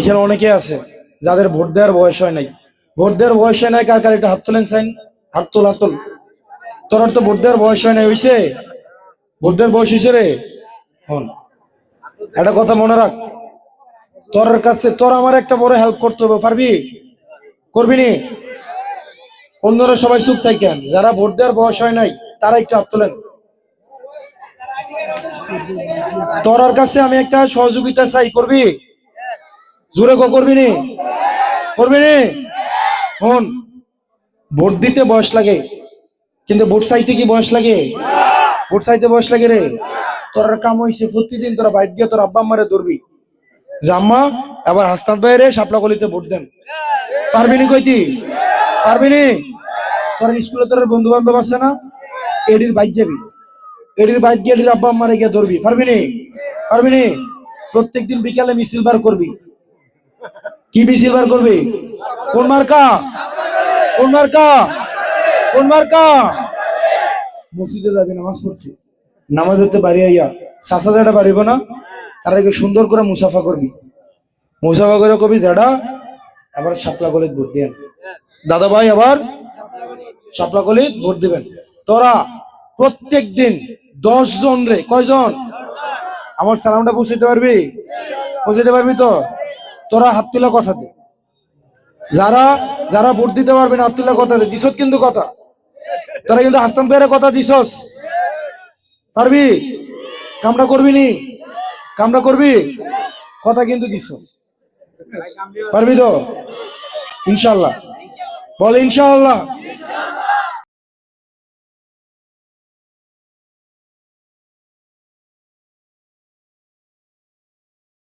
এখানে অনেকে আছে যাদের ভোট দেওয়ার বয়স হয় নাই। ভোট দেওয়ার বয়স হয় নাই কার কার একটা হাত তোলেন সাইন, হাত তোল হাত তোল। তোর তো ভোট দেওয়ার বয়স হয় নাই, হইছে? ভোট দেওয়ার বয়স হয়েছে রে। হন, একটা কথা মনে রাখ, তোর কাছে তোর আমার একটা বড় হেল্প করতে হবে, পারবি? করবি নি? অন্যরা সবাই চুপ থাকেন, যারা ভোট দেওয়ার বয়স হয় নাই তারা একটু হাত তোলেন। তোর কাছে আমি একটা সহযোগিতা চাই, করবি? জোরে করবি নি? করবি নি? হন, ভোট দিতে বয়স লাগে, কিন্তু ভোট চাইতে কি বয়স লাগে? ভোট চাইতে বয়স লাগে রে। তোর কাম হয়েছে প্রতিদিন তোরা বাইক দিয়ে তোর আব্বা আম্মারে ধরবি, জাম্মা এবার হাসনাত ভাইরে শাপলা গলিতে ভোট দেন। পারবি নি? কইতি পারবি নি? তোর স্কুলে তোর বন্ধু বান্ধব আছে না, এডির বাইক যাবি, এডির বাইক গিয়ে এডির আব্বা আম্মারে গিয়ে ধরবি। পারবি নি? পারবি নি? প্রত্যেকদিন বিকালে মিছিল বার করবি। কি মিছিল বার করবি? কোন মার্কা? কোন মার্কা? কোন মার্কা? মসজিদে যাবি নামাজ পড়ছি, নামাজ পড়তে বাড়ি আইয়া চাষা যেটা পারিব না, তার আগে সুন্দর করে মুসাফা করবি। মুসাফা করে কবি যেটা আবার শাপলা গলিত ভোট দেন। দাদা ভাই আবার শাপলা গলিত ভোট দিবেন। তোরা প্রত্যেক দিন 10 জন রে, কয়জন? আমার সালামটা পৌঁছাতে পারবি? পৌঁছাতে পারবি তো? তোরা হাত তুলা কথা দে, যারা যারা ভোট দিতে পারবে না হাত তুলা কথা দে। দিছত কিন্তু কথা, তোরা কিন্তু হাসতাম পেরে কথা দিছস। পারবি? কামটা করবি নি? কামটা করবি? কথা কিন্তু দিছস, পারবি তো? ইনশাআল্লাহ বল, ইনশাআল্লাহ।